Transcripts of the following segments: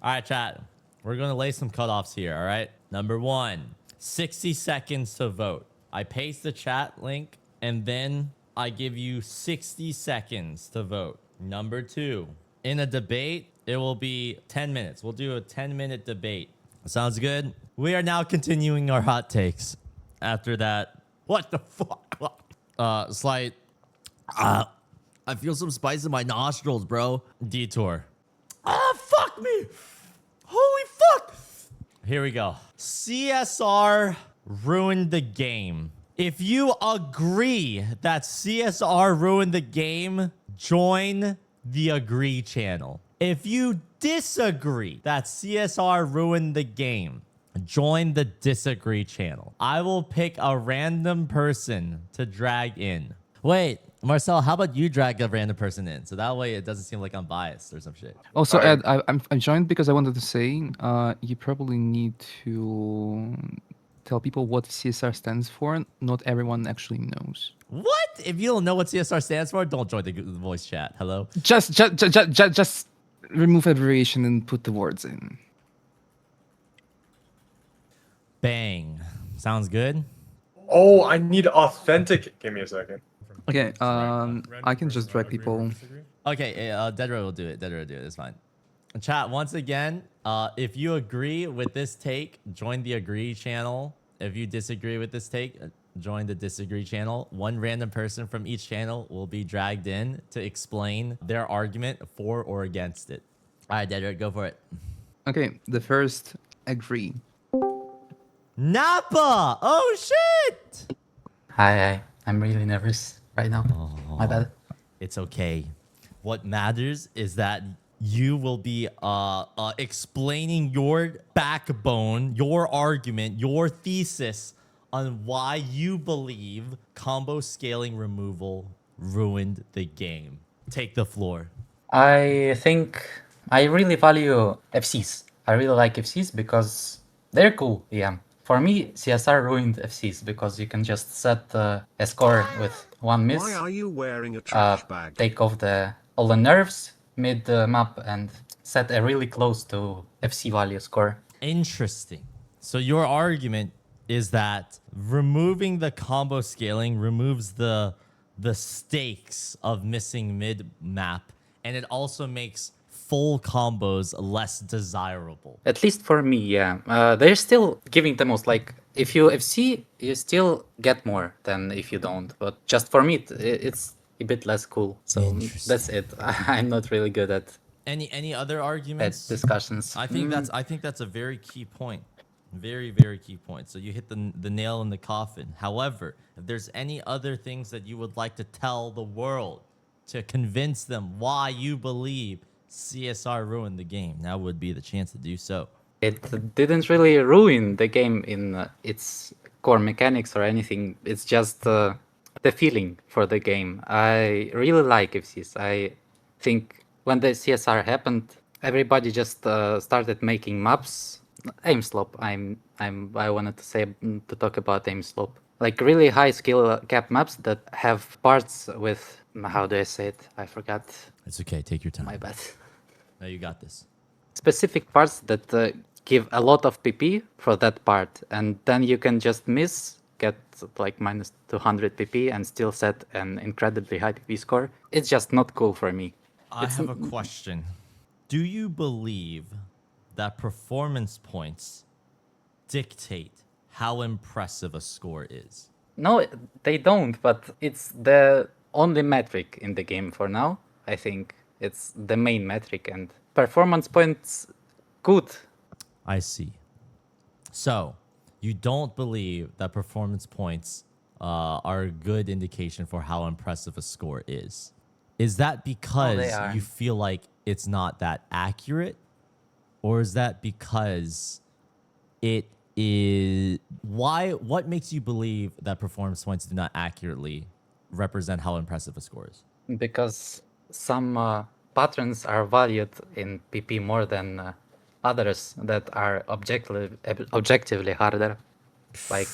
All right, chat. We're going to lay some cutoffs here, all right? Number 1, 60 seconds to vote. I paste the chat link, and then I give you 60 seconds to vote. Number 2, in a debate, it will be 10 minutes. We'll do a 10-minute debate. Sounds good? We are now continuing our hot takes. After that, what the fuck? Slight. I feel some spice in my nostrils, bro. Detour. Fuck me. Holy fuck. Here we go. CSR ruined the game. If you agree that CSR ruined the game, join the Agree channel. If you disagree that CSR ruined the game, join the Disagree channel. I will pick a random person to drag in. Wait, Marcel, how about you drag a random person in? So that way it doesn't seem like I'm biased or some shit. Also, Ed, I joined because I wanted to say you probably need to tell people what CSR stands for. Not everyone actually knows. What? If you don't know what CSR stands for, don't join the voice chat. Hello? Just remove abbreviation and put the words in. Bang. Sounds good? Oh, I need authentic. Give me a second. Okay, I can just drag people. Okay, DeadRote will do it. DeadRote will do it. It's fine. Chat, once again, if you agree with this take, join the Agree channel. If you disagree with this take, join the Disagree channel. One random person from each channel will be dragged in to explain their argument for or against it. All right, DeadRote, go for it. Okay, the first, agree. Nappa! Oh, shit! Hi. I'm really nervous right now. My bad. It's okay. What matters is that you will be explaining your backbone, your argument, your thesis on why you believe combo scaling removal ruined the game. Take the floor. I think I really value FCs. I really like FCs because they're cool, yeah. For me, CSR ruined FCs because you can just set a score with one miss. Why are you wearing a trash bag? Take off all the nerfs mid map and set a really close to FC value score. Interesting. So your argument is that removing the combo scaling removes the stakes of missing mid map, and it also makes full combos less desirable. At least for me, yeah. They're still giving the most. Like, if you FC, you still get more than if you don't. But just for me, it's a bit less cool. So that's it. I'm not really good at any other arguments? Discussions. I think that's a very key point. Very, very key point. So you hit the nail in the coffin. However, if there's any other things that you would like to tell the world to convince them why you believe CSR ruined the game, now would be the chance to do so. It didn't really ruin the game in its core mechanics or anything. It's just the feeling for the game. I really like FCs. I think when the CSR happened, everybody just started making maps. Aim slope. I wanted to talk about aim slope. Like really high skill cap maps that have parts with, how do I say it? I forgot. It's okay. Take your time. My bad. No, you got this. Specific parts that give a lot of PP for that part, and then you can just miss, get like minus 200 PP and still set an incredibly high PP score. It's just not cool for me. I have a question. Do you believe that performance points dictate how impressive a score is? No, they don't, but it's the only metric in the game for now. I think it's the main metric, and performance points, good. I see. So, you don't believe that performance points are a good indication for how impressive a score is. Is that because you feel like it's not that accurate? Or is that because it is... What makes you believe that performance points do not accurately represent how impressive a score is? Because some patterns are valued in PP more than others that are objectively harder. Like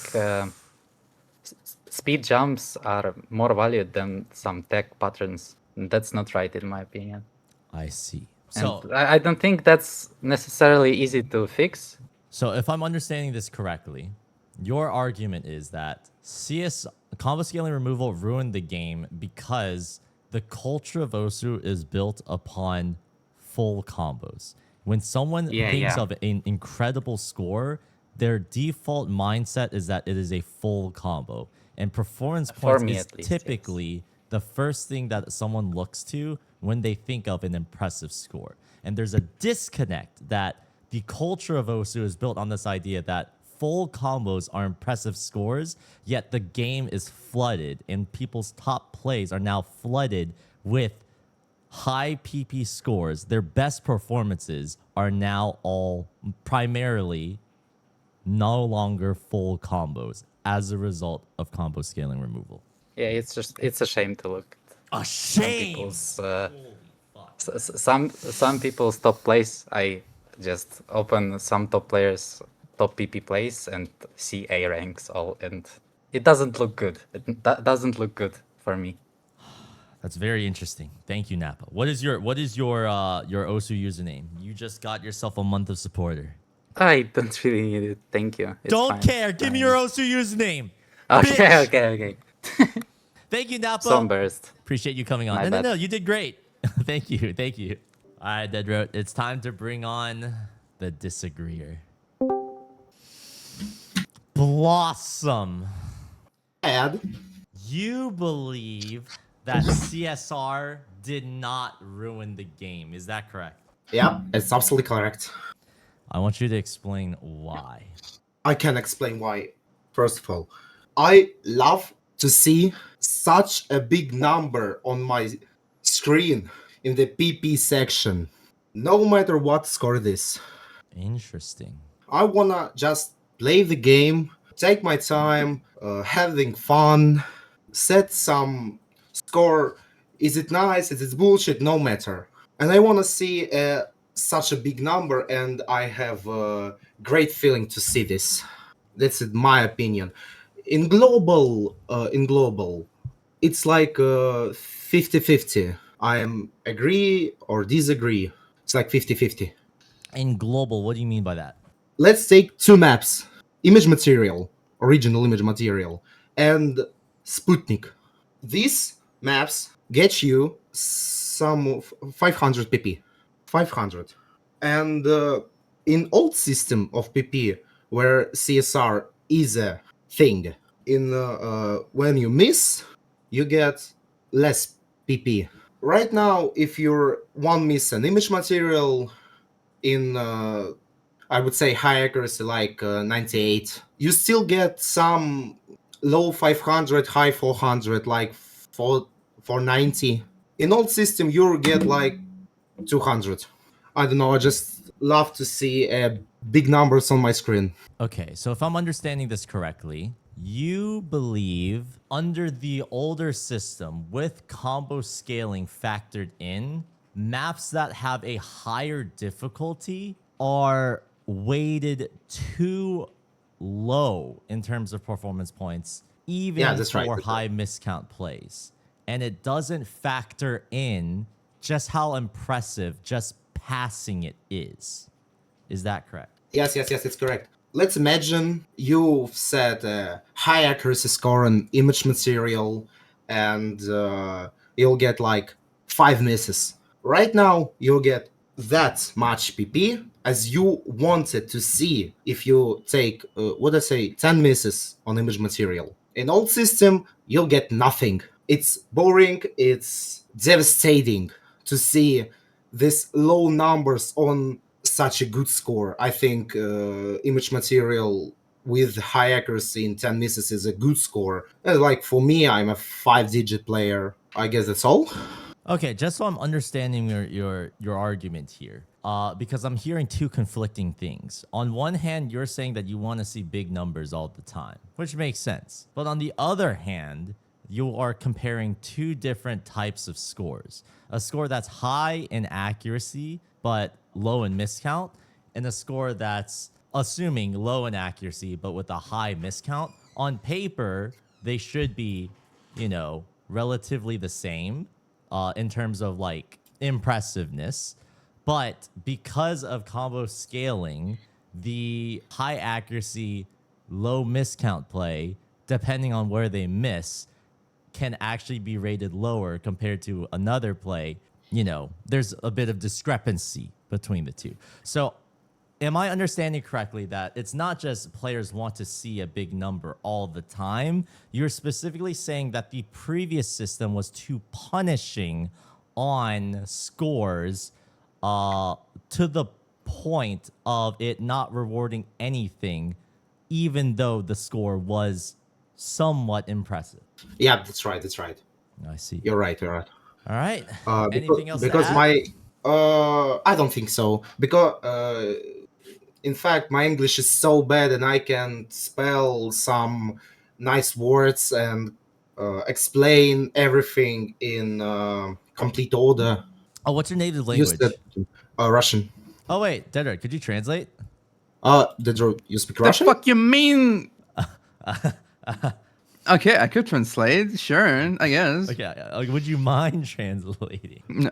speed jumps are more valued than some tech patterns. That's not right in my opinion. I see. So, And I don't think that's necessarily easy to fix. so if I'm understanding this correctly, your argument is that combo scaling removal ruined the game because the culture of Osu is built upon full combos. When someone thinks of an incredible score, their default mindset is that it is a full combo. And performance For points me, is at least, yes. typically the first thing that someone looks to when they think of an impressive score. And there's a disconnect that the culture of Osu is built on this idea that full combos are impressive scores, yet the game is flooded and people's top plays are now flooded with high PP scores. Their best performances are now all primarily no longer full combos as a result of combo scaling removal. Yeah, it's a shame to look at A some shame! people's some people's top plays. I just open some top players' top PP plays and see A ranks all, and it doesn't look good. Doesn't look good for me. That's very interesting. Thank you, Napa. What is your Osu username? You just got yourself a month of supporter. I don't really need it. Thank you. It's Don't fine. care. Give me your Osu username. Okay, bitch. okay. Thank you, Napa. Sunburst. Appreciate you coming on. My No, bad. you did great. Thank you. All right, DeadRote. It's time to bring on the disagreeer. Blossom. Ed? You believe that CSR did not ruin the game. Is that correct? Yeah, it's absolutely correct. I want you to explain why. I can explain why. First of all, I love to see such a big number on my screen in the PP section, no matter what score it is. Interesting. I wanna just play the game, take my time, having fun, set some score. Is it nice? Is it bullshit? No matter. And I wanna see such a big number, and I have a great feeling to see this. That's my opinion. In global, it's like 50-50. I am agree or disagree. It's like 50-50. In global, what do you mean by that? Let's take two maps: image material, original image material, and Sputnik. These maps get you some 500 pp. 500. And in old system of pp, where CSR is a thing, in when you miss, you get less pp. Right now, if you're one miss an image material in I would say high accuracy like 98, you still get some low 500, high 400, like 490. In old system, you get like 200. I don't know, I just love to see big numbers on my screen. Okay, so if I'm understanding this correctly, you believe under the older system with combo scaling factored in, maps that have a higher difficulty are weighted too low in terms of performance points, even Yeah, that's for right. high miscount plays. And it doesn't factor in just how impressive just passing it is. Is that correct? Yes, it's correct. Let's imagine you've set a high accuracy score on image material, and you'll get like 5 misses. Right now, you'll get that much PP as you wanted to see if you take, 10 misses on image material. In old system, you'll get nothing. It's boring, it's devastating to see these low numbers on such a good score. I think image material with high accuracy in 10 misses is a good score. And like for me, I'm a 5-digit player. I guess that's all. Okay, just so I'm understanding your argument here, because I'm hearing two conflicting things. On one hand, you're saying that you want to see big numbers all the time, which makes sense. But on the other hand, you are comparing two different types of scores. A score that's high in accuracy, but low in miscount, and a score that's assuming low in accuracy, but with a high miscount. On paper, they should be, relatively the same in terms of like impressiveness. But because of combo scaling, the high accuracy, low miscount play, depending on where they miss, can actually be rated lower compared to another play. You know, there's a bit of discrepancy between the two. So am I understanding correctly that it's not just players want to see a big number all the time? You're specifically saying that the previous system was too punishing on scores to the point of it not rewarding anything, even though the score was somewhat impressive. Yeah, that's right. That's right. I see. You're right. You're right. All right. Because, Anything else because to add? my I don't think so, because in fact my English is so bad and I can spell some nice words and explain everything in complete order. Oh, what's your native Use language? that Russian. Oh, wait, DeadRote, could you translate? You speak The Russian? fuck you mean? Okay, I could translate. Sure, I guess. Okay, would you mind translating? No,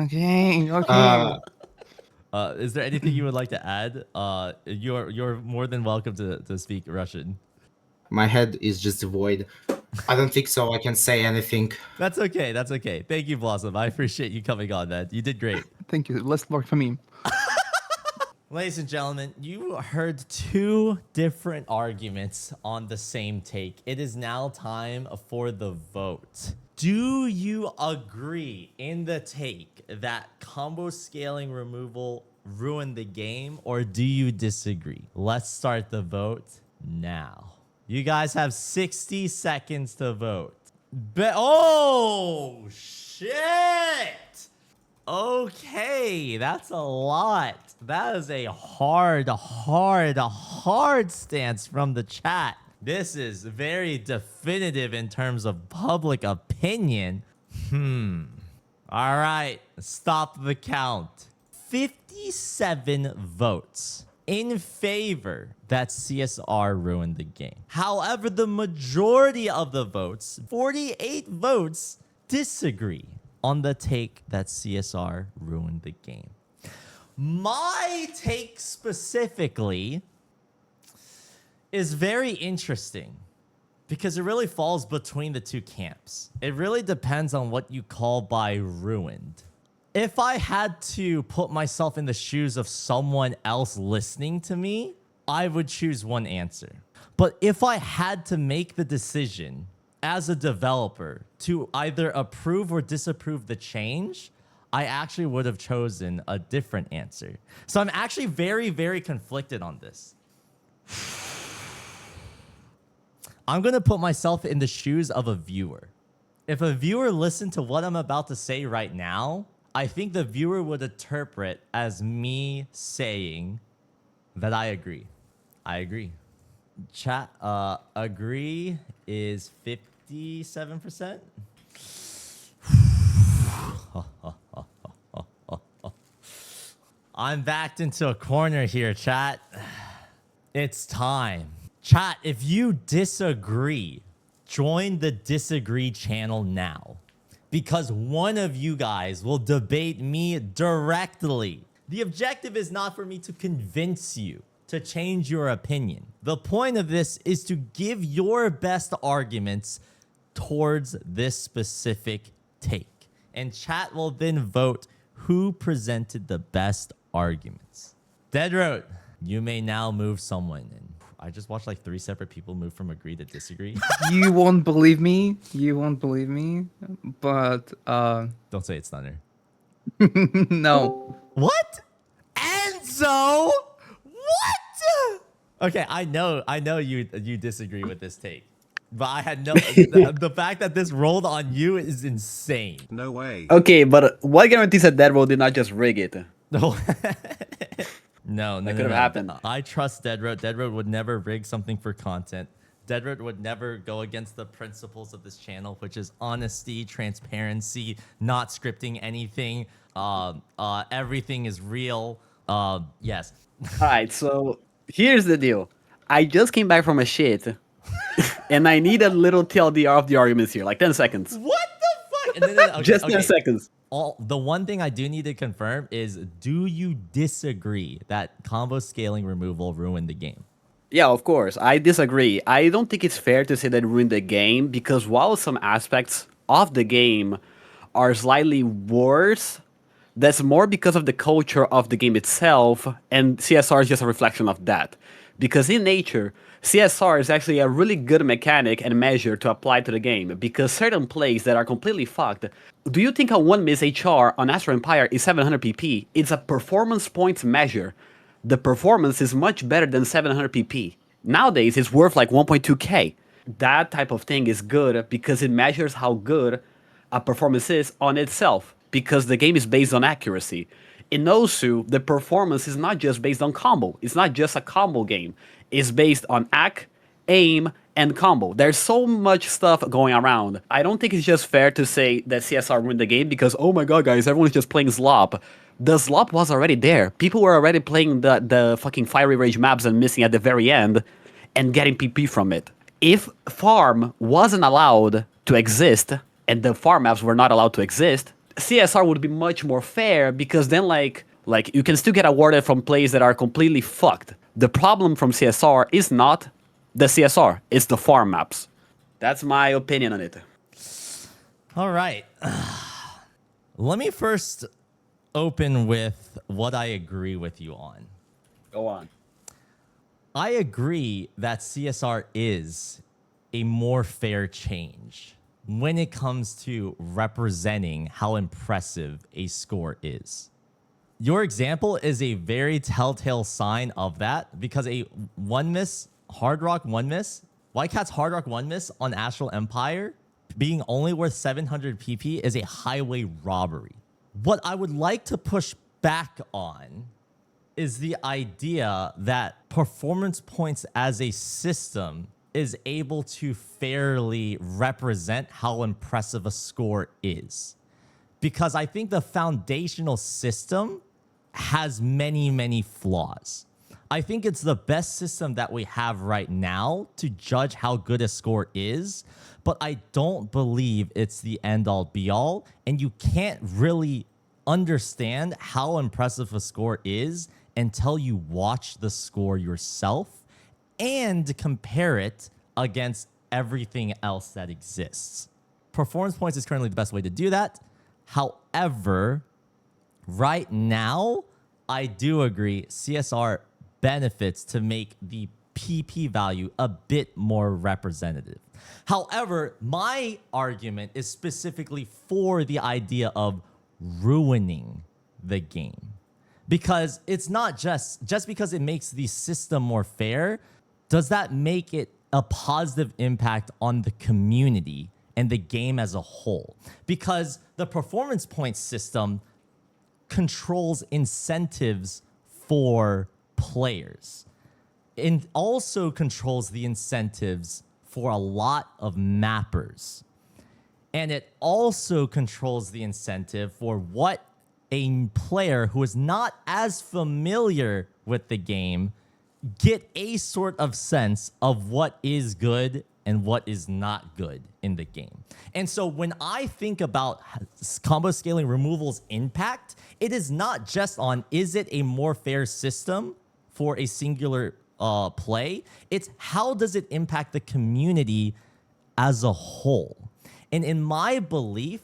okay. Is there anything you would like to add? You're more than welcome to speak Russian. My head is just void. I don't think so. I can say anything. That's okay. That's okay. Thank you, Blossom. I appreciate you coming on, man. You did great. Thank you. Less work for me. Ladies and gentlemen, you heard two different arguments on the same take. It is now time for the vote. Do you agree in the take that combo scaling removal ruined the game, or do you disagree? Let's start the vote now. You guys have 60 seconds to vote. Oh, shit! Okay, that's a lot. That is a hard stance from the chat. This is very definitive in terms of public opinion. All right, stop the count. 57 votes in favor that CSR ruined the game. However, the majority of the votes, 48 votes, disagree on the take that CSR ruined the game. My take specifically is very interesting because it really falls between the two camps. It really depends on what you call by ruined. If I had to put myself in the shoes of someone else listening to me, I would choose one answer. But if I had to make the decision as a developer to either approve or disapprove the change, I actually would have chosen a different answer. So I'm actually very, very conflicted on this. I'm going to put myself in the shoes of a viewer. If a viewer listened to what I'm about to say right now, I think the viewer would interpret as me saying that I agree. I agree. Chat, agree is 57%. I'm backed into a corner here, chat. It's time. Chat, if you disagree, join the disagree channel now, because one of you guys will debate me directly. The objective is not for me to convince you to change your opinion. The point of this is to give your best arguments towards this specific take. And chat will then vote who presented the best arguments. DeadRote, you may now move someone in. I just watched like 3 separate people move from agree to disagree. You won't believe me. You won't believe me. But Don't say it's Thunder. no. What? Enzo? What? Okay, I know you disagree with this take. But I had no the fact that this rolled on you is insane. No way. Okay, but what guarantees that DeadRote did not just rig it? No. No, That could have happened. I trust DeadRote. DeadRote would never rig something for content. DeadRote would never go against the principles of this channel, which is honesty, transparency, not scripting anything. Everything is real. Yes. All right, so here's the deal. I just came back from a shit, and I need a little TLDR of the arguments here, like 10 seconds. What the fuck? And then, okay, Just 10 okay. seconds. The one thing I do need to confirm is, do you disagree that combo scaling removal ruined the game? Yeah, of course. I disagree. I don't think it's fair to say that it ruined the game because while some aspects of the game are slightly worse, that's more because of the culture of the game itself, and CSR is just a reflection of that. Because in nature, CSR is actually a really good mechanic and measure to apply to the game, because certain plays that are completely fucked. Do you think a 1 miss HR on Astro Empire is 700 PP? It's a performance points measure. The performance is much better than 700 PP. Nowadays, it's worth like 1.2k. That type of thing is good because it measures how good a performance is on itself, because the game is based on accuracy. In Osu, the performance is not just based on combo. It's not just a combo game. It's based on AC, aim, and combo. There's so much stuff going around. I don't think it's just fair to say that CSR ruined the game because, oh my god, guys, everyone's just playing Slop. The Slop was already there. People were already playing the fucking Fiery Rage maps and missing at the very end and getting PP from it. If farm wasn't allowed to exist, and the farm maps were not allowed to exist, CSR would be much more fair because then like you can still get awarded from plays that are completely fucked. The problem from CSR is not the CSR, it's the farm maps. That's my opinion on it. All right. Let me first open with what I agree with you on. Go on. I agree that CSR is a more fair change when it comes to representing how impressive a score is. Your example is a very telltale sign of that because a 1 miss, Hard Rock 1 miss, Whitecat's Hard Rock 1 miss on Astral Empire being only worth 700 PP is a highway robbery. What I would like to push back on is the idea that performance points as a system is able to fairly represent how impressive a score is. Because I think the foundational system has many, many flaws. I think it's the best system that we have right now to judge how good a score is, but I don't believe it's the end-all be-all, and you can't really understand how impressive a score is until you watch the score yourself and compare it against everything else that exists. Performance points is currently the best way to do that. However, right now, I do agree CSR benefits to make the PP value a bit more representative. However, my argument is specifically for the idea of ruining the game. Because it's not just because it makes the system more fair, does that make it a positive impact on the community and the game as a whole? Because the performance point system controls incentives for players. It also controls the incentives for a lot of mappers. And it also controls the incentive for what a player who is not as familiar with the game get a sort of sense of what is good and what is not good in the game. And so when I think about combo scaling removal's impact, it is not just on, is it a more fair system for a singular play? It's how does it impact the community as a whole? And in my belief,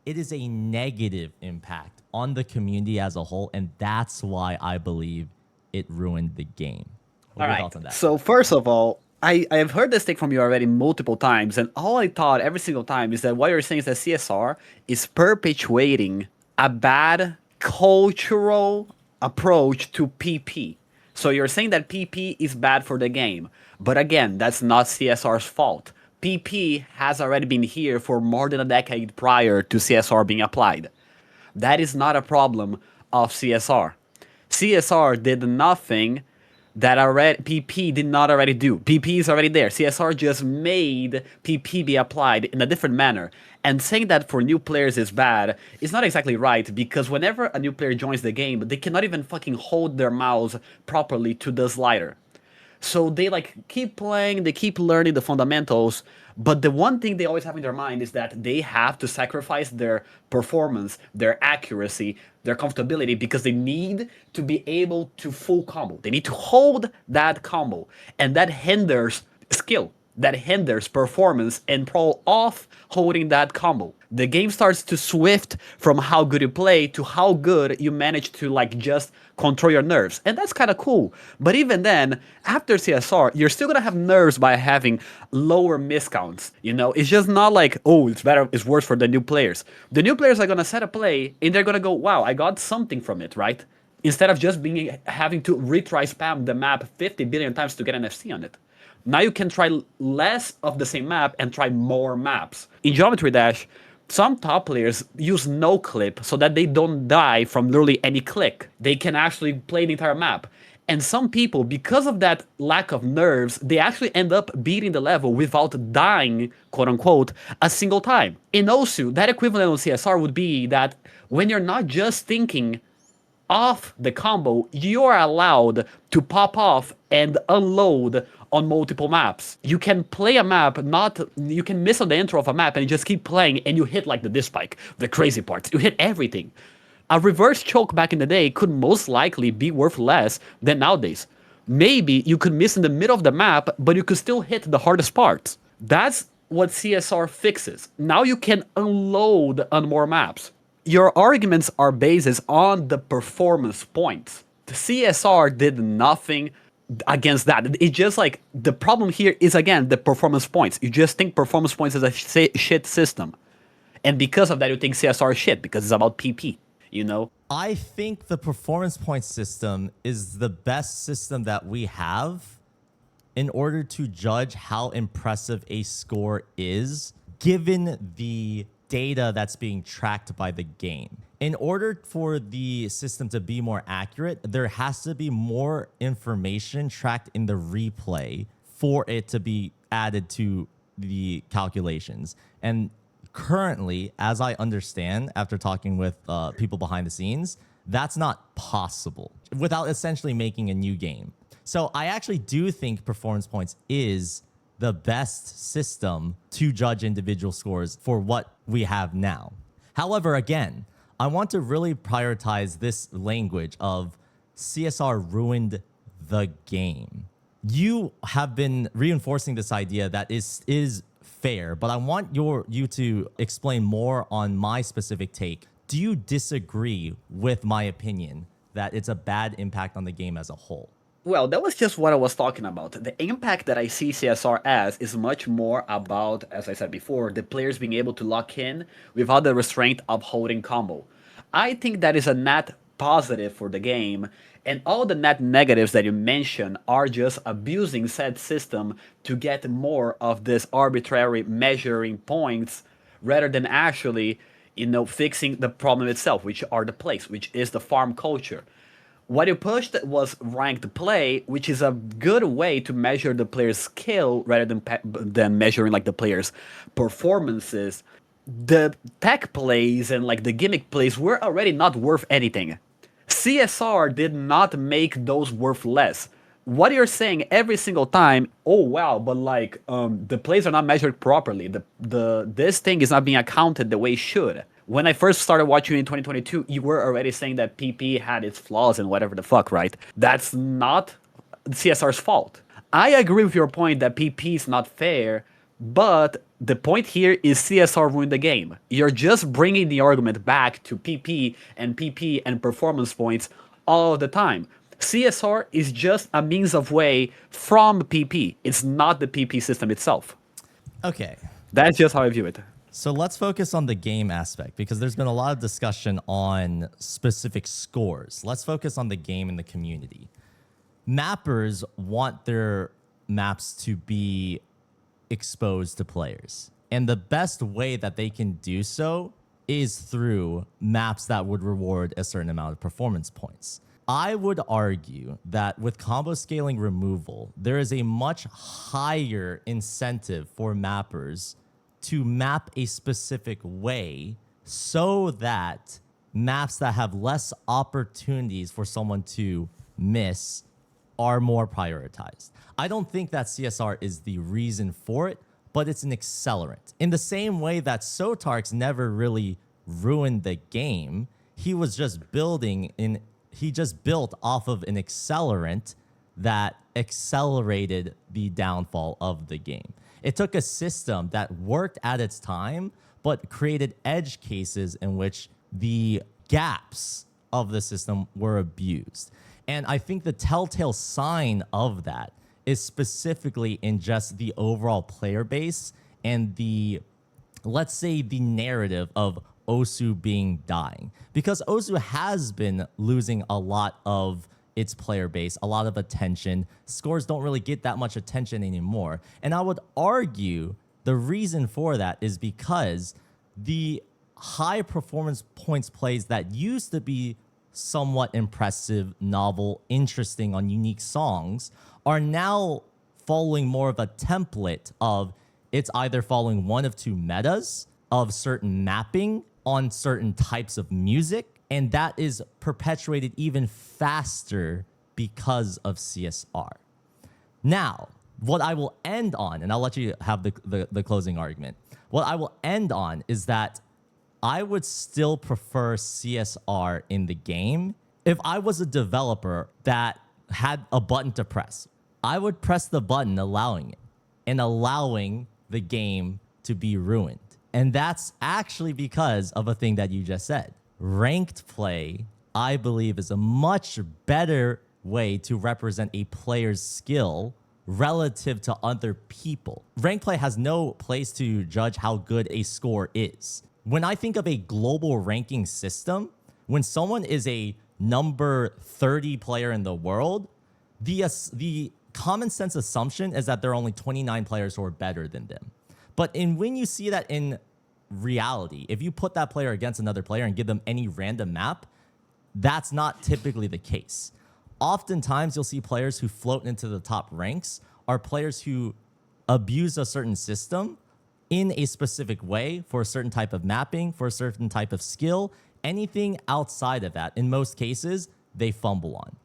it is a negative impact on the community as a whole, and that's why I believe it ruined the game. What are your thoughts on that? So first of all, I have heard this take from you already multiple times, and all I thought every single time is that what you're saying is that CSR is perpetuating a bad cultural approach to PP. So you're saying that PP is bad for the game. But again, that's not CSR's fault. PP has already been here for more than a decade prior to CSR being applied. That is not a problem of CSR. CSR did nothing that PP did not already do. PP is already there. CSR just made PP be applied in a different manner. And saying that for new players is bad is not exactly right, because whenever a new player joins the game, they cannot even fucking hold their mouse properly to the slider. So they like keep playing, they keep learning the fundamentals, but the one thing they always have in their mind is that they have to sacrifice their performance, their accuracy, their comfortability because they need to be able to full combo. They need to hold that combo, and that hinders skill. That hinders performance and pro off holding that combo. The game starts to swift from how good you play to how good you manage to like just control your nerves. And that's kind of cool. But even then, after CSR, you're still gonna have nerves by having lower miscounts. You know, it's just not like, oh, it's better, it's worse for the new players. The new players are gonna set a play and they're gonna go, wow, I got something from it, right? Instead of just having to retry spam the map 50 billion times to get an FC on it. Now you can try less of the same map and try more maps. In Geometry Dash, some top players use no clip so that they don't die from literally any click. They can actually play the entire map. And some people, because of that lack of nerves, they actually end up beating the level without dying, quote unquote, a single time. In OSU, that equivalent on CSR would be that when you're not just thinking off the combo, you are allowed to pop off and unload on multiple maps. You can play a map, you can miss on the intro of a map and you just keep playing and you hit like the diss spike, the crazy parts. You hit everything. A reverse choke back in the day could most likely be worth less than nowadays. Maybe you could miss in the middle of the map, but you could still hit the hardest parts. That's what CSR fixes. Now you can unload on more maps. Your arguments are based on the performance points. The CSR did nothing against that. It's just like the problem here is, again, the performance points. You just think performance points is a shit system. And because of that, you think CSR is shit because it's about PP, you know? I think the performance point system is the best system that we have in order to judge how impressive a score is, given the data that's being tracked by the game. In order for the system to be more accurate, there has to be more information tracked in the replay for it to be added to the calculations. And currently, as I understand, after talking with people behind the scenes, that's not possible without essentially making a new game. So I actually do think performance points is the best system to judge individual scores for what we have now. However, again, I want to really prioritize this language of CSR ruined the game. You have been reinforcing this idea that is fair, but I want you to explain more on my specific take. Do you disagree with my opinion that it's a bad impact on the game as a whole? Well, that was just what I was talking about. The impact that I see CSR as is much more about, as I said before, the players being able to lock in without the restraint of holding combo. I think that is a net positive for the game, and all the net negatives that you mentioned are just abusing said system to get more of this arbitrary measuring points rather than actually, fixing the problem itself, which are the plays, which is the farm culture. What you pushed was ranked play, which is a good way to measure the player's skill rather than measuring like the player's performances. The tech plays and like the gimmick plays were already not worth anything. CSR did not make those worth less. What you're saying every single time, oh wow, but like the plays are not measured properly. This thing is not being accounted the way it should. When I first started watching you in 2022, you were already saying that PP had its flaws and whatever the fuck, right? That's not CSR's fault. I agree with your point that PP is not fair, but the point here is CSR ruined the game. You're just bringing the argument back to PP and performance points all the time. CSR is just a means of way from PP. It's not the PP system itself. Okay. That's just how I view it. So let's focus on the game aspect because there's been a lot of discussion on specific scores. Let's focus on the game and the community. Mappers want their maps to be exposed to players. And the best way that they can do so is through maps that would reward a certain amount of performance points. I would argue that with combo scaling removal, there is a much higher incentive for mappers to map a specific way so that maps that have less opportunities for someone to miss are more prioritized. I don't think that CSR is the reason for it, but it's an accelerant. In the same way that Sotarks never really ruined the game, he just built off of an accelerant that accelerated the downfall of the game. It took a system that worked at its time, but created edge cases in which the gaps of the system were abused. And I think the telltale sign of that is specifically in just the overall player base and the, let's say, the narrative of Osu being dying. Because Osu has been losing a lot of its player base, a lot of attention. Scores don't really get that much attention anymore. And I would argue the reason for that is because the high performance points plays that used to be somewhat impressive, novel, interesting on unique songs are now following more of a template of it's either following one of two metas of certain mapping on certain types of music, and that is perpetuated even faster because of CSR. Now, what I will end on, and I'll let you have the closing argument. What I will end on is that I would still prefer CSR in the game. If I was a developer that had a button to press, I would press the button allowing it and allowing the game to be ruined. And that's actually because of a thing that you just said. Ranked play, I believe, is a much better way to represent a player's skill relative to other people. Ranked play has no place to judge how good a score is. When I think of a global ranking system, when someone is a number 30 player in the world, the common sense assumption is that there are only 29 players who are better than them. But when you see that in reality, if you put that player against another player and give them any random map, that's not typically the case. Oftentimes, you'll see players who float into the top ranks are players who abuse a certain system in a specific way for a certain type of mapping, for a certain type of skill. Anything outside of that, in most cases, they fumble on.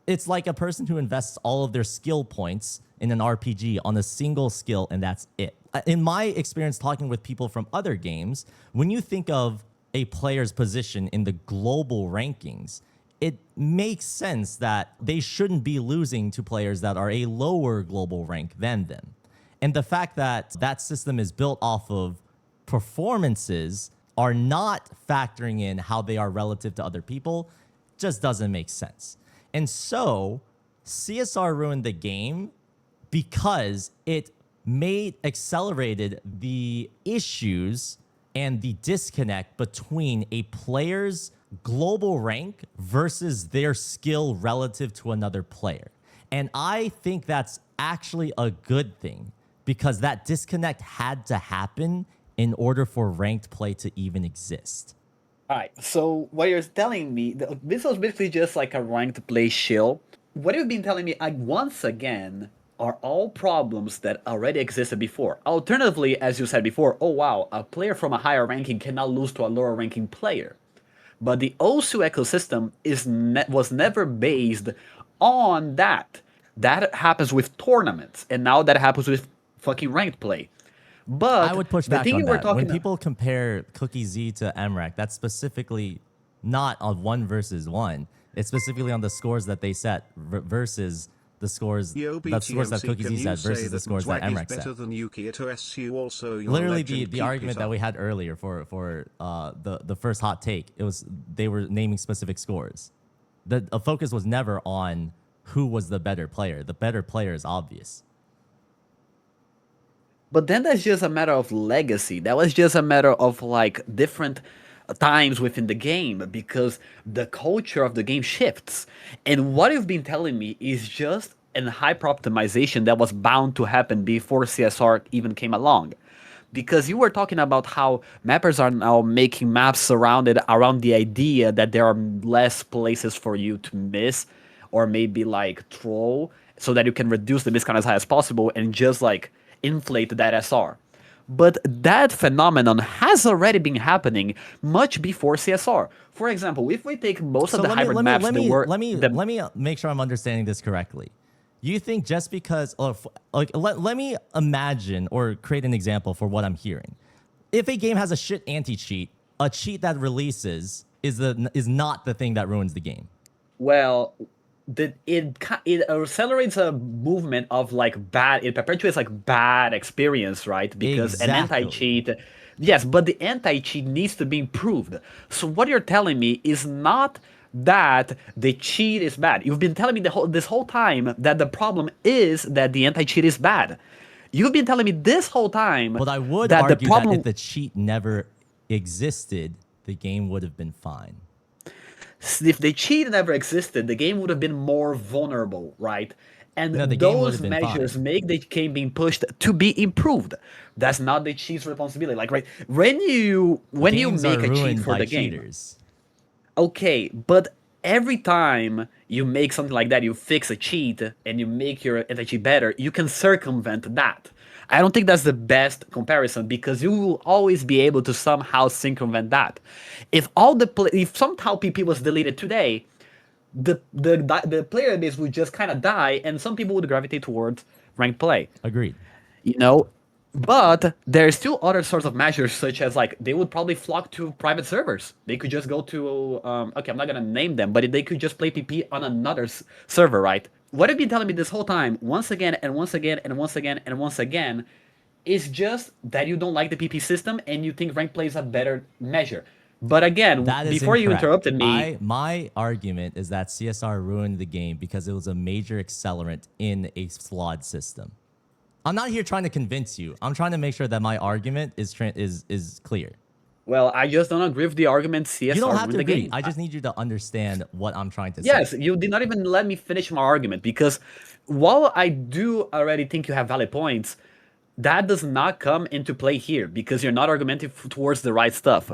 It's like a person who invests all of their skill points in an RPG on a single skill, and that's it. In my experience talking with people from other games, when you think of a player's position in the global rankings, it makes sense that they shouldn't be losing to players that are a lower global rank than them. And the fact that that system is built off of performances are not factoring in how they are relative to other people just doesn't make sense. And so CSR ruined the game because it accelerated the issues and the disconnect between a player's global rank versus their skill relative to another player. And I think that's actually a good thing because that disconnect had to happen in order for ranked play to even exist. All right, so what you're telling me, this was basically just like a ranked play shill. What you've been telling me, once again, are all problems that already existed before. Alternatively, as you said before, oh wow, a player from a higher ranking cannot lose to a lower ranking player. But the Osu ecosystem was never based on that. That happens with tournaments, and now that happens with fucking ranked play. But I would push back thing on you were that. talking When people compare Cookie Z to MREC, that's specifically not on 1 versus 1. It's specifically on the scores that they set versus the scores, the scores that Cookie Z set versus the scores that MREC set. Literally, the argument that we had earlier for the first hot take, they were naming specific scores. The focus was never on who was the better player. The better player is obvious. But then that's just a matter of legacy. That was just a matter of like different times within the game because the culture of the game shifts. And what you've been telling me is just an hyper optimization that was bound to happen before CSR even came along. Because you were talking about how mappers are now making maps surrounded around the idea that there are less places for you to miss or maybe like troll so that you can reduce the miscount as high as possible and just like inflate that SR. But that phenomenon has already been happening much before CSR. For example, if we take most of the hybrid maps, let me make sure I'm understanding this correctly. You think just because, let me imagine or create an example for what I'm hearing. If a game has a shit anti-cheat, a cheat that releases is not the thing that ruins the game. Well, it accelerates a movement of like bad. It perpetuates like bad experience, right? Because an anti-cheat. Yes, but the anti-cheat needs to be improved. So what you're telling me is not that the cheat is bad. You've been telling me this whole time that the problem is that the anti-cheat is bad. You've been telling me this whole time. But I would that argue the problem, that if the cheat never existed, the game would have been fine. if the cheat never existed, the game would have been more vulnerable, right? And No, the game would those have been measures fine. make the game being pushed to be improved. That's not the cheat's responsibility. Like, right, when you Games make are a cheat ruined for by the game, cheaters. okay, but every time you make something like that, you fix a cheat and you make your anti-cheat better, you can circumvent that. I don't think that's the best comparison because you will always be able to somehow circumvent that. If somehow PP was deleted today, the player base would just kind of die, and some people would gravitate towards ranked play. Agreed. You know, but there's still other sorts of measures, such as like they would probably flock to private servers. They could just go to okay, I'm not gonna name them, but they could just play PP on another server, right? What have you been telling me this whole time, once again and once again and once again and once again, is just that you don't like the PP system and you think ranked play is a better measure. But again, That is before you incorrect. interrupted me, My argument is that CSR ruined the game because it was a major accelerant in a flawed system. I'm not here trying to convince you. I'm trying to make sure that my argument is clear. well, I just don't agree with the argument CSR You don't have ruined to the agree. game. I just need you to understand what I'm trying to say. Yes, you did not even let me finish my argument because while I do already think you have valid points, that does not come into play here because you're not argumenting towards the right stuff.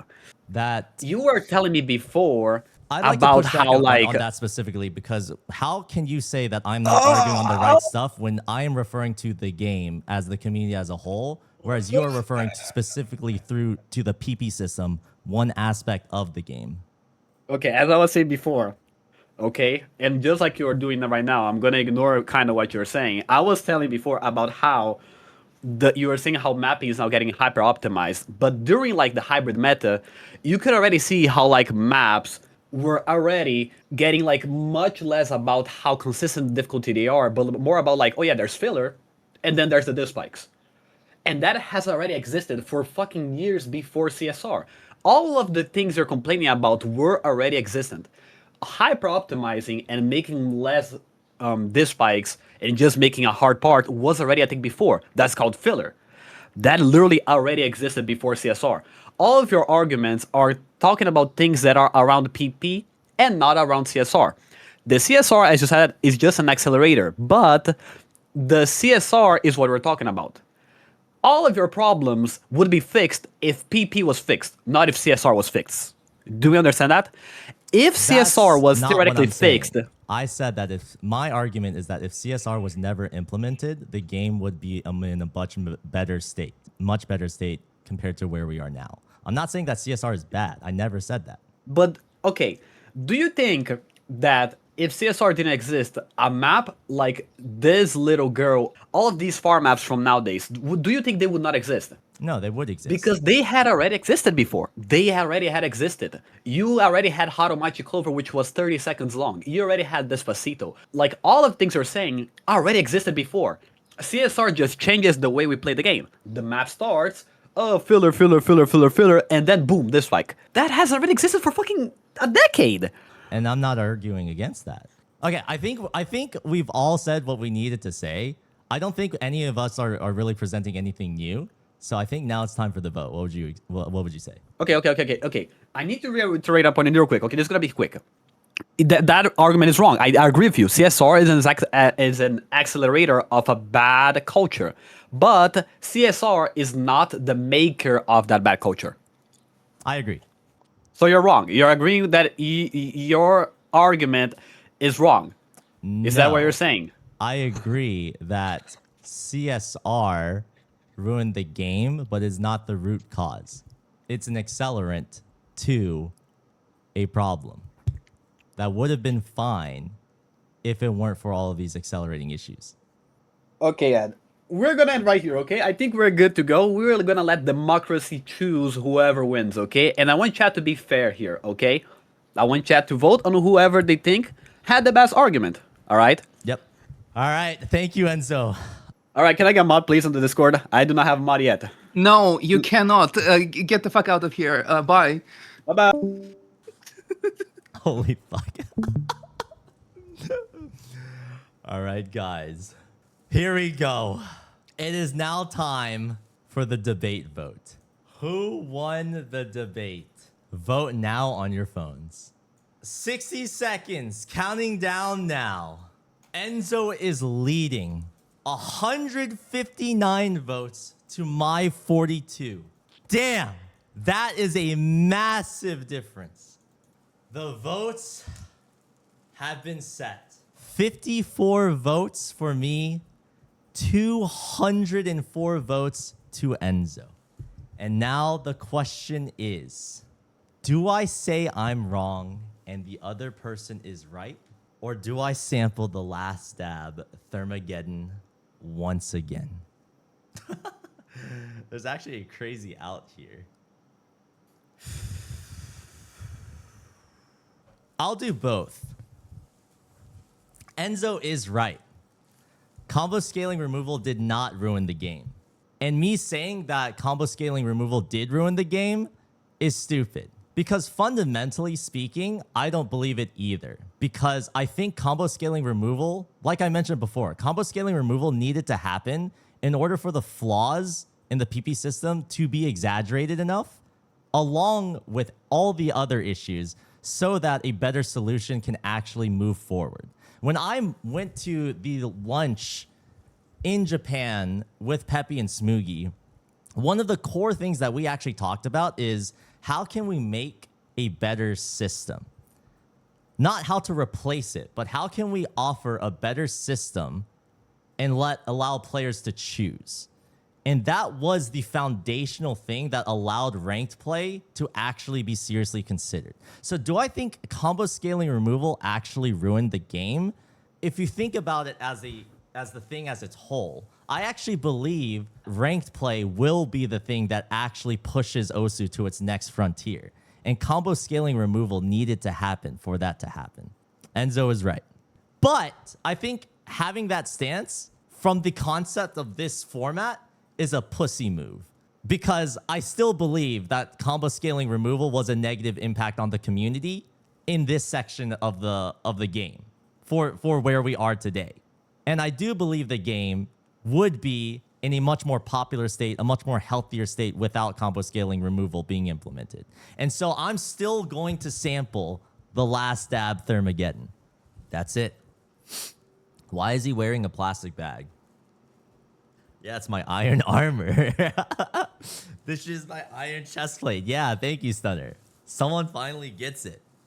That You were telling me before I'd like about to push back how on that specifically because how can you say that I'm not arguing on the right stuff when I am referring to the game as the community as a whole, whereas you are referring specifically through to the PP system, one aspect of the game. Okay, as I was saying before, okay, and just like you're doing right now, I'm gonna ignore kind of what you're saying. I was telling before about how you were saying how mapping is now getting hyper optimized, but during like the hybrid meta, you could already see how like maps were already getting like much less about how consistent difficulty they are, but more about like, oh yeah, there's filler, and then there's the diff spikes. And that has already existed for fucking years before CSR. All of the things you're complaining about were already existent. Hyper optimizing and making less diff spikes and just making a hard part was already a thing before. That's called filler. That literally already existed before CSR. All of your arguments are talking about things that are around PP and not around CSR. The CSR, as you said, is just an accelerator, but the CSR is what we're talking about. All of your problems would be fixed if PP was fixed, not if CSR was fixed. Do we understand that? If CSR was not what theoretically I'm saying. fixed, I said that if my argument is that if CSR was never implemented, the game would be in a much better state compared to where we are now. I'm not saying that CSR is bad. I never said that. but okay, do you think that if CSR didn't exist, a map like this little girl, all of these farm maps from nowadays, do you think they would not exist? No, they would exist. Because they had already existed before. They already had existed. You already had Harumachi Clover, which was 30 seconds long. You already had Despacito. Like, all of the things you're saying already existed before. CSR just changes the way we play the game. The map starts, filler, and then boom, this spike. That has already existed for fucking a decade. And I'm not arguing against that. Okay, I think we've all said what we needed to say. I don't think any of us are really presenting anything new. So I think now it's time for the vote. What would you say? Okay. I need to reiterate a point real quick. Okay, this is gonna be quick. That argument is wrong. I agree with you. CSR is an accelerator of a bad culture, but CSR is not the maker of that bad culture. I agree. So you're wrong. You're agreeing that your argument is wrong. Is that what No. you're saying? I agree that CSR ruined the game, but is not the root cause. It's an accelerant to a problem that would have been fine if it weren't for all of these accelerating issues. Okay, Ed. We're gonna end right here, okay? I think we're good to go. We're gonna let democracy choose whoever wins, okay? And I want chat to be fair here, okay? I want chat to vote on whoever they think had the best argument, all right? Yep. All right. Thank you, Enzo. All right, can I get mod, please, on the Discord? I do not have a mod yet. No, you cannot. Get the fuck out of here. Bye. Bye-bye. Holy fuck. All right, guys. Here we go. It is now time for the debate vote. Who won the debate? Vote now on your phones. 60 seconds, counting down now. Enzo is leading 159 votes to my 42. Damn, that is a massive difference. The votes have been set. 54 votes for me, 204 votes to Enzo. And now the question is, do I say I'm wrong and the other person is right? Or do I sample the last stab Thermageddon once again? There's actually a crazy out here. I'll do both. Enzo is right. Combo scaling removal did not ruin the game. And me saying that combo scaling removal did ruin the game is stupid. Because fundamentally speaking, I don't believe it either. Because I think combo scaling removal, like I mentioned before, combo scaling removal needed to happen in order for the flaws in the PP system to be exaggerated enough, along with all the other issues, so that a better solution can actually move forward. When I went to the lunch in Japan with Peppy and Smoogie, one of the core things that we actually talked about is how can we make a better system? Not how to replace it, but how can we offer a better system and allow players to choose? And that was the foundational thing that allowed ranked play to actually be seriously considered. So do I think combo scaling removal actually ruined the game? If you think about it as the thing as its whole, I actually believe ranked play will be the thing that actually pushes Osu to its next frontier. And combo scaling removal needed to happen for that to happen. Enzo is right. But I think having that stance from the concept of this format is a pussy move. Because I still believe that combo scaling removal was a negative impact on the community in this section of the game for where we are today. And I do believe the game would be in a much more popular state, a much more healthier state without combo scaling removal being implemented. And so I'm still going to sample the last stab Thermageddon. That's it. Why is he wearing a plastic bag? Yeah, it's my iron armor. This is my iron chest plate. Yeah, thank you, Stunner. Someone finally gets it.